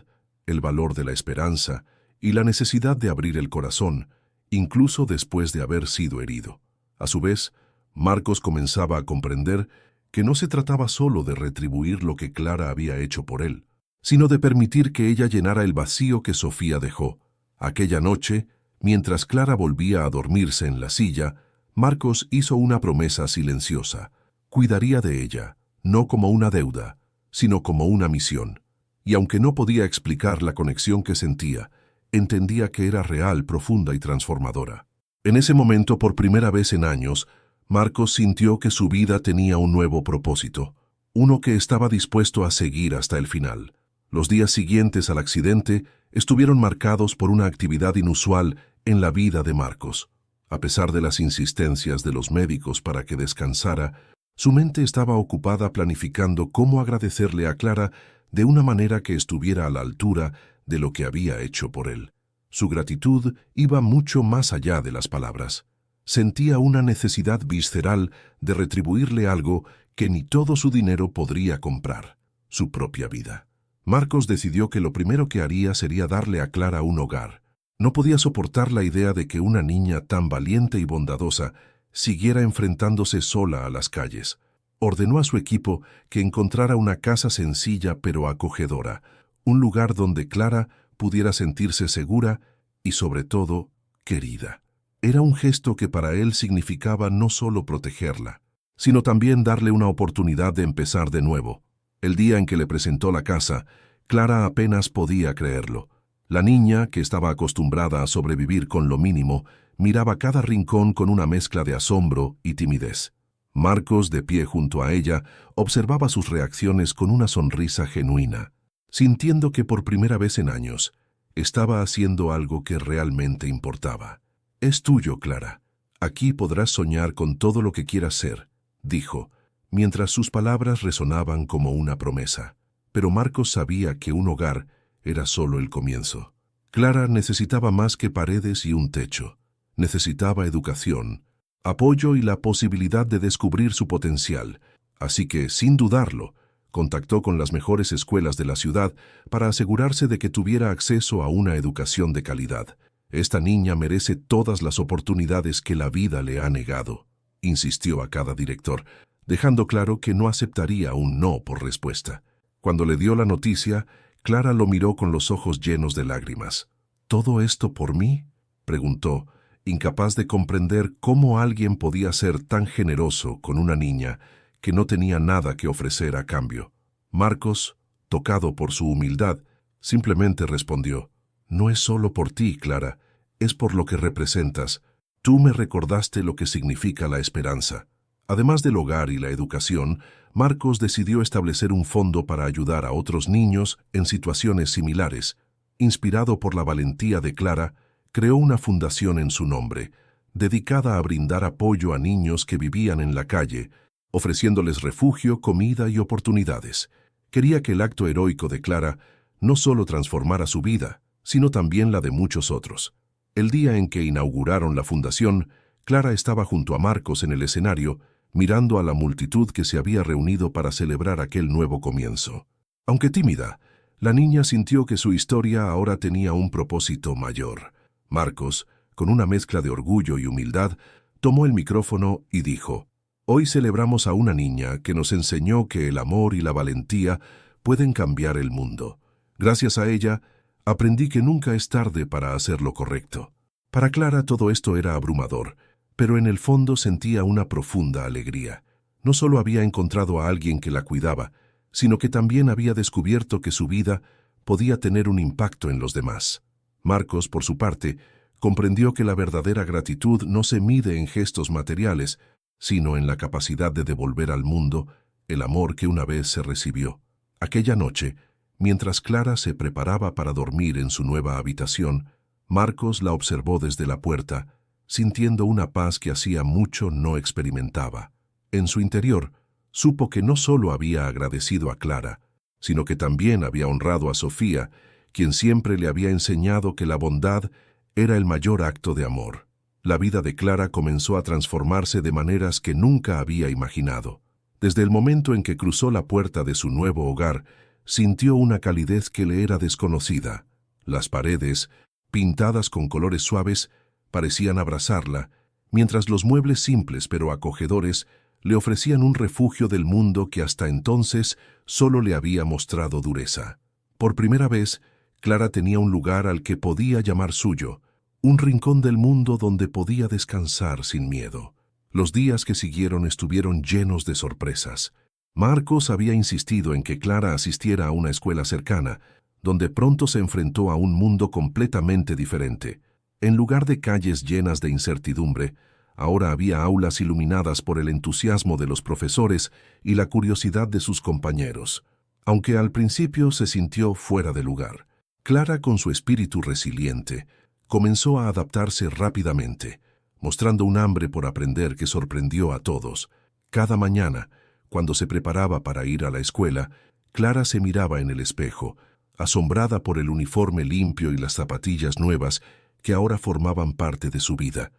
el valor de la esperanza y la necesidad de abrir el corazón, incluso después de haber sido herido. A su vez, Marcos comenzaba a comprender que no se trataba solo de retribuir lo que Clara había hecho por él, sino de permitir que ella llenara el vacío que Sofía dejó. Aquella noche, mientras Clara volvía a dormirse en la silla, Marcos hizo una promesa silenciosa. Cuidaría de ella, no como una deuda, sino como una misión. Y aunque no podía explicar la conexión que sentía, entendía que era real, profunda y transformadora. En ese momento, por primera vez en años, Marcos sintió que su vida tenía un nuevo propósito, uno que estaba dispuesto a seguir hasta el final. Los días siguientes al accidente estuvieron marcados por una actividad inusual en la vida de Marcos. A pesar de las insistencias de los médicos para que descansara, su mente estaba ocupada planificando cómo agradecerle a Clara de una manera que estuviera a la altura de lo que había hecho por él. Su gratitud iba mucho más allá de las palabras. Sentía una necesidad visceral de retribuirle algo que ni todo su dinero podría comprar: su propia vida. Marcos decidió que lo primero que haría sería darle a Clara un hogar. No podía soportar la idea de que una niña tan valiente y bondadosa siguiera enfrentándose sola a las calles. Ordenó a su equipo que encontrara una casa sencilla pero acogedora, un lugar donde Clara pudiera sentirse segura y, sobre todo, querida. Era un gesto que para él significaba no solo protegerla, sino también darle una oportunidad de empezar de nuevo. El día en que le presentó la casa, Clara apenas podía creerlo. La niña, que estaba acostumbrada a sobrevivir con lo mínimo, miraba cada rincón con una mezcla de asombro y timidez. Marcos, de pie junto a ella, observaba sus reacciones con una sonrisa genuina, sintiendo que por primera vez en años estaba haciendo algo que realmente importaba. «Es tuyo, Clara. Aquí podrás soñar con todo lo que quieras ser», dijo, mientras sus palabras resonaban como una promesa. Pero Marcos sabía que un hogar era solo el comienzo. Clara necesitaba más que paredes y un techo. Necesitaba educación, apoyo y la posibilidad de descubrir su potencial. Así que, sin dudarlo, contactó con las mejores escuelas de la ciudad para asegurarse de que tuviera acceso a una educación de calidad. «Esta niña merece todas las oportunidades que la vida le ha negado», insistió a cada director, dejando claro que no aceptaría un no por respuesta. Cuando le dio la noticia, Clara lo miró con los ojos llenos de lágrimas. «¿Todo esto por mí?», preguntó, incapaz de comprender cómo alguien podía ser tan generoso con una niña que no tenía nada que ofrecer a cambio. Marcos, tocado por su humildad, simplemente respondió: «No es solo por ti, Clara, es por lo que representas. Tú me recordaste lo que significa la esperanza». Además del hogar y la educación, Marcos decidió establecer un fondo para ayudar a otros niños en situaciones similares. Inspirado por la valentía de Clara, creó una fundación en su nombre, dedicada a brindar apoyo a niños que vivían en la calle, ofreciéndoles refugio, comida y oportunidades. Quería que el acto heroico de Clara no solo transformara su vida, sino también la de muchos otros. El día en que inauguraron la fundación, Clara estaba junto a Marcos en el escenario, mirando a la multitud que se había reunido para celebrar aquel nuevo comienzo. Aunque tímida, la niña sintió que su historia ahora tenía un propósito mayor. Marcos, con una mezcla de orgullo y humildad, tomó el micrófono y dijo: «Hoy celebramos a una niña que nos enseñó que el amor y la valentía pueden cambiar el mundo. Gracias a ella, aprendí que nunca es tarde para hacer lo correcto». Para Clara todo esto era abrumador, pero en el fondo sentía una profunda alegría. No solo había encontrado a alguien que la cuidaba, sino que también había descubierto que su vida podía tener un impacto en los demás. Marcos, por su parte, comprendió que la verdadera gratitud no se mide en gestos materiales, sino en la capacidad de devolver al mundo el amor que una vez se recibió. Aquella noche, mientras Clara se preparaba para dormir en su nueva habitación, Marcos la observó desde la puerta, sintiendo una paz que hacía mucho no experimentaba. En su interior, supo que no solo había agradecido a Clara, sino que también había honrado a Sofía, quien siempre le había enseñado que la bondad era el mayor acto de amor. La vida de Clara comenzó a transformarse de maneras que nunca había imaginado. Desde el momento en que cruzó la puerta de su nuevo hogar, sintió una calidez que le era desconocida. Las paredes, pintadas con colores suaves, parecían abrazarla, mientras los muebles simples pero acogedores le ofrecían un refugio del mundo que hasta entonces solo le había mostrado dureza. Por primera vez, Clara tenía un lugar al que podía llamar suyo, un rincón del mundo donde podía descansar sin miedo. Los días que siguieron estuvieron llenos de sorpresas. Marcos había insistido en que Clara asistiera a una escuela cercana, donde pronto se enfrentó a un mundo completamente diferente. En lugar de calles llenas de incertidumbre, ahora había aulas iluminadas por el entusiasmo de los profesores y la curiosidad de sus compañeros. Aunque al principio se sintió fuera de lugar, Clara, con su espíritu resiliente, comenzó a adaptarse rápidamente, mostrando un hambre por aprender que sorprendió a todos. Cada mañana, cuando se preparaba para ir a la escuela, Clara se miraba en el espejo, asombrada por el uniforme limpio y las zapatillas nuevas que ahora formaban parte de su vida.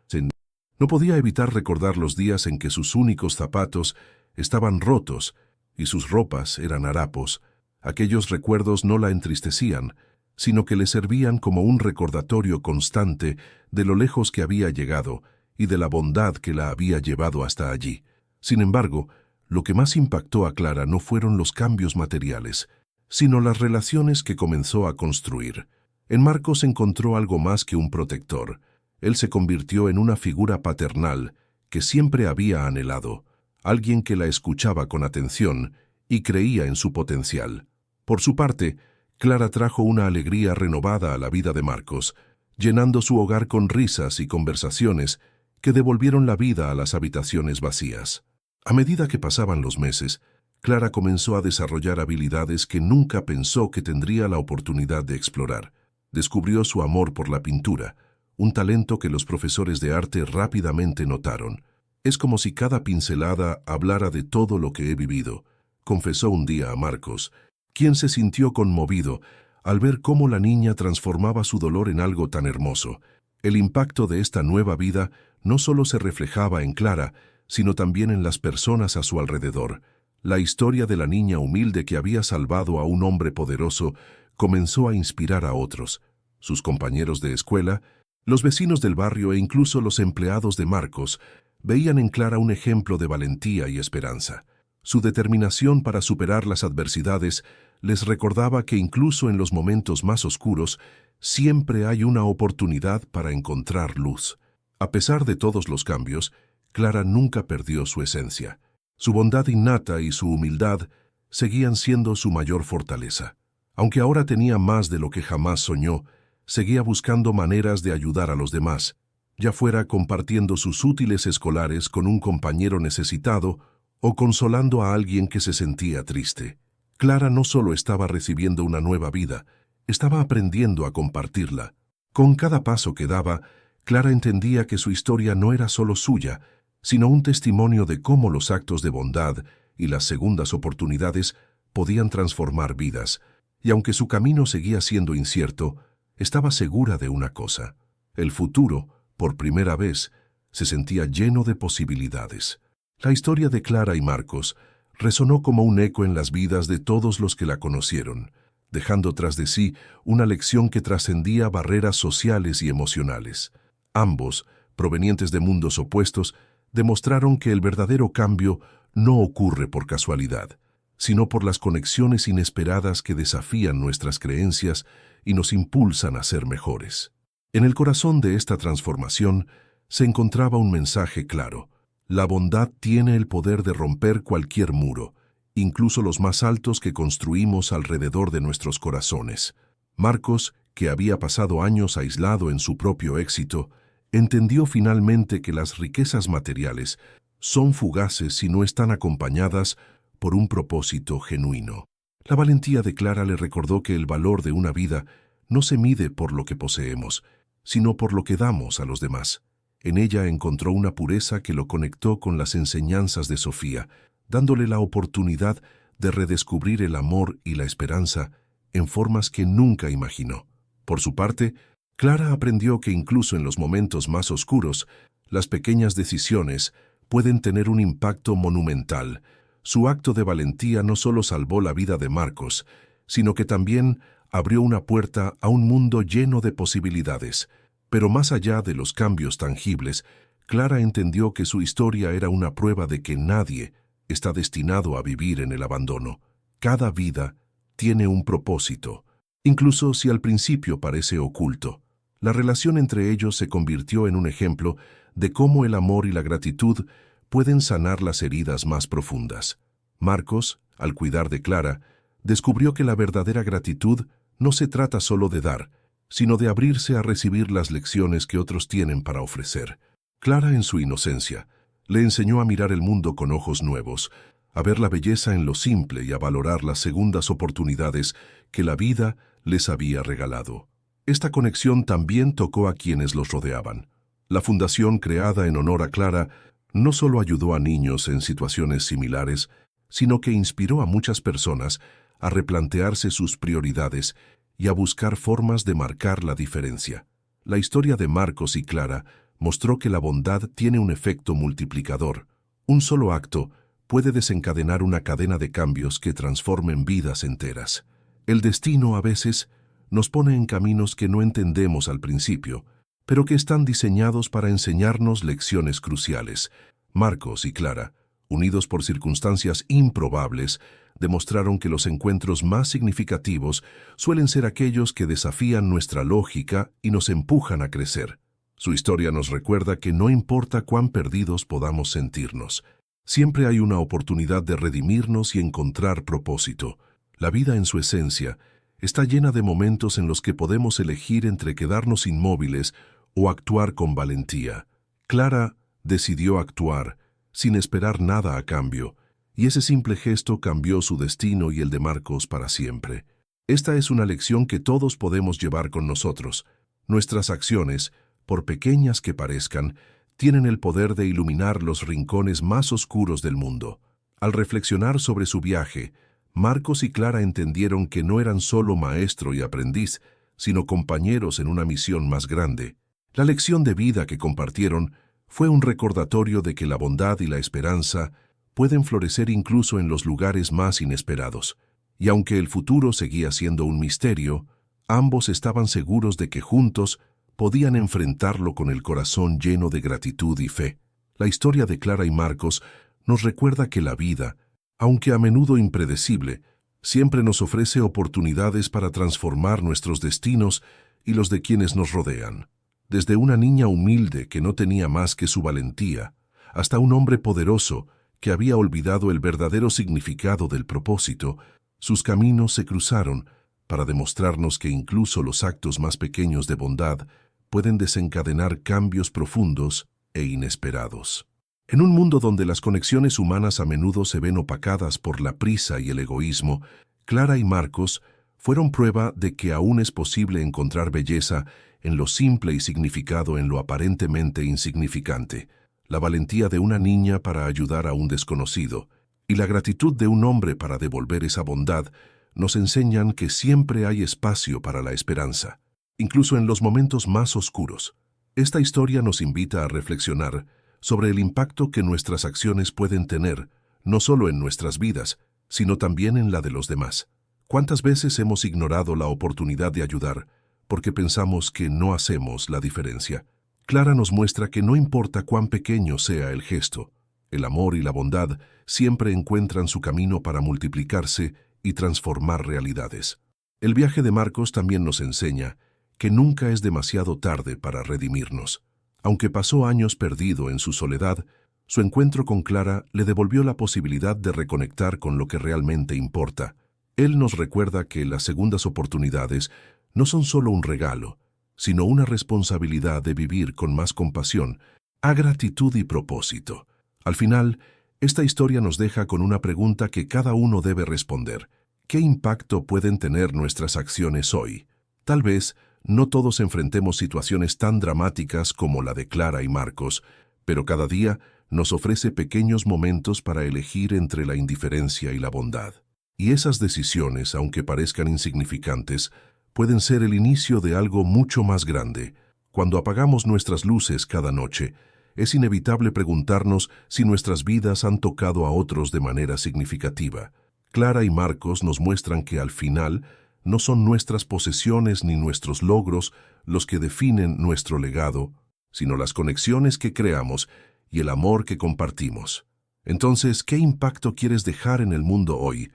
No podía evitar recordar los días en que sus únicos zapatos estaban rotos y sus ropas eran harapos. Aquellos recuerdos no la entristecían, sino que le servían como un recordatorio constante de lo lejos que había llegado y de la bondad que la había llevado hasta allí. Sin embargo, lo que más impactó a Clara no fueron los cambios materiales, sino las relaciones que comenzó a construir. En Marcos encontró algo más que un protector. Él se convirtió en una figura paternal que siempre había anhelado, alguien que la escuchaba con atención y creía en su potencial. Por su parte, Clara trajo una alegría renovada a la vida de Marcos, llenando su hogar con risas y conversaciones que devolvieron la vida a las habitaciones vacías. A medida que pasaban los meses, Clara comenzó a desarrollar habilidades que nunca pensó que tendría la oportunidad de explorar. Descubrió su amor por la pintura, un talento que los profesores de arte rápidamente notaron. Es como si cada pincelada hablara de todo lo que he vivido, confesó un día a Marcos, quien se sintió conmovido al ver cómo la niña transformaba su dolor en algo tan hermoso. El impacto de esta nueva vida no solo se reflejaba en Clara, sino también en las personas a su alrededor. La historia de la niña humilde que había salvado a un hombre poderoso comenzó a inspirar a otros. Sus compañeros de escuela, los vecinos del barrio e incluso los empleados de Marcos veían en Clara un ejemplo de valentía y esperanza. Su determinación para superar las adversidades les recordaba que incluso en los momentos más oscuros siempre hay una oportunidad para encontrar luz. A pesar de todos los cambios, Clara nunca perdió su esencia. Su bondad innata y su humildad seguían siendo su mayor fortaleza. Aunque ahora tenía más de lo que jamás soñó, seguía buscando maneras de ayudar a los demás, ya fuera compartiendo sus útiles escolares con un compañero necesitado o consolando a alguien que se sentía triste. Clara no solo estaba recibiendo una nueva vida, estaba aprendiendo a compartirla. Con cada paso que daba, Clara entendía que su historia no era solo suya, sino un testimonio de cómo los actos de bondad y las segundas oportunidades podían transformar vidas. Y aunque su camino seguía siendo incierto, estaba segura de una cosa: el futuro, por primera vez, se sentía lleno de posibilidades. La historia de Clara y Marcos resonó como un eco en las vidas de todos los que la conocieron, dejando tras de sí una lección que trascendía barreras sociales y emocionales. Ambos, provenientes de mundos opuestos, demostraron que el verdadero cambio no ocurre por casualidad, sino por las conexiones inesperadas que desafían nuestras creencias y nos impulsan a ser mejores. En el corazón de esta transformación se encontraba un mensaje claro: la bondad tiene el poder de romper cualquier muro, incluso los más altos que construimos alrededor de nuestros corazones. Marcos, que había pasado años aislado en su propio éxito, entendió finalmente que las riquezas materiales son fugaces si no están acompañadas por un propósito genuino. La valentía de Clara le recordó que el valor de una vida no se mide por lo que poseemos, sino por lo que damos a los demás. En ella encontró una pureza que lo conectó con las enseñanzas de Sofía, dándole la oportunidad de redescubrir el amor y la esperanza en formas que nunca imaginó. Por su parte, Clara aprendió que incluso en los momentos más oscuros, las pequeñas decisiones pueden tener un impacto monumental. Su acto de valentía no solo salvó la vida de Marcos, sino que también abrió una puerta a un mundo lleno de posibilidades. Pero más allá de los cambios tangibles, Clara entendió que su historia era una prueba de que nadie está destinado a vivir en el abandono. Cada vida tiene un propósito, incluso si al principio parece oculto. La relación entre ellos se convirtió en un ejemplo de cómo el amor y la gratitud pueden sanar las heridas más profundas. Marcos, al cuidar de Clara, descubrió que la verdadera gratitud no se trata solo de dar, sino de abrirse a recibir las lecciones que otros tienen para ofrecer. Clara, en su inocencia, le enseñó a mirar el mundo con ojos nuevos, a ver la belleza en lo simple y a valorar las segundas oportunidades que la vida les había regalado. Esta conexión también tocó a quienes los rodeaban. La fundación creada en honor a Clara no solo ayudó a niños en situaciones similares, sino que inspiró a muchas personas a replantearse sus prioridades y a buscar formas de marcar la diferencia. La historia de Marcos y Clara mostró que la bondad tiene un efecto multiplicador. Un solo acto puede desencadenar una cadena de cambios que transformen vidas enteras. El destino a veces nos pone en caminos que no entendemos al principio, pero que están diseñados para enseñarnos lecciones cruciales. Marcos y Clara, unidos por circunstancias improbables, demostraron que los encuentros más significativos suelen ser aquellos que desafían nuestra lógica y nos empujan a crecer. Su historia nos recuerda que no importa cuán perdidos podamos sentirnos, siempre hay una oportunidad de redimirnos y encontrar propósito. La vida en su esencia está llena de momentos en los que podemos elegir entre quedarnos inmóviles o actuar con valentía. Clara decidió actuar, sin esperar nada a cambio, y ese simple gesto cambió su destino y el de Marcos para siempre. Esta es una lección que todos podemos llevar con nosotros. Nuestras acciones, por pequeñas que parezcan, tienen el poder de iluminar los rincones más oscuros del mundo. Al reflexionar sobre su viaje, Marcos y Clara entendieron que no eran solo maestro y aprendiz, sino compañeros en una misión más grande. La lección de vida que compartieron fue un recordatorio de que la bondad y la esperanza pueden florecer incluso en los lugares más inesperados. Y aunque el futuro seguía siendo un misterio, ambos estaban seguros de que juntos podían enfrentarlo con el corazón lleno de gratitud y fe. La historia de Clara y Marcos nos recuerda que la vida, aunque a menudo impredecible, siempre nos ofrece oportunidades para transformar nuestros destinos y los de quienes nos rodean. Desde una niña humilde que no tenía más que su valentía, hasta un hombre poderoso que había olvidado el verdadero significado del propósito, sus caminos se cruzaron para demostrarnos que incluso los actos más pequeños de bondad pueden desencadenar cambios profundos e inesperados. En un mundo donde las conexiones humanas a menudo se ven opacadas por la prisa y el egoísmo, Clara y Marcos fueron prueba de que aún es posible encontrar belleza en lo simple y significado en lo aparentemente insignificante. La valentía de una niña para ayudar a un desconocido y la gratitud de un hombre para devolver esa bondad nos enseñan que siempre hay espacio para la esperanza, incluso en los momentos más oscuros. Esta historia nos invita a reflexionar sobre el impacto que nuestras acciones pueden tener, no solo en nuestras vidas, sino también en la de los demás. ¿Cuántas veces hemos ignorado la oportunidad de ayudar porque pensamos que no hacemos la diferencia? Clara nos muestra que no importa cuán pequeño sea el gesto, el amor y la bondad siempre encuentran su camino para multiplicarse y transformar realidades. El viaje de Marcos también nos enseña que nunca es demasiado tarde para redimirnos. Aunque pasó años perdido en su soledad, su encuentro con Clara le devolvió la posibilidad de reconectar con lo que realmente importa. Él nos recuerda que las segundas oportunidades no son solo un regalo, sino una responsabilidad de vivir con más compasión, a gratitud y propósito. Al final, esta historia nos deja con una pregunta que cada uno debe responder. ¿Qué impacto pueden tener nuestras acciones hoy? Tal vez no todos enfrentemos situaciones tan dramáticas como la de Clara y Marcos, pero cada día nos ofrece pequeños momentos para elegir entre la indiferencia y la bondad. Y esas decisiones, aunque parezcan insignificantes, pueden ser el inicio de algo mucho más grande. Cuando apagamos nuestras luces cada noche, es inevitable preguntarnos si nuestras vidas han tocado a otros de manera significativa. Clara y Marcos nos muestran que al final no son nuestras posesiones ni nuestros logros los que definen nuestro legado, sino las conexiones que creamos y el amor que compartimos. Entonces, ¿qué impacto quieres dejar en el mundo hoy?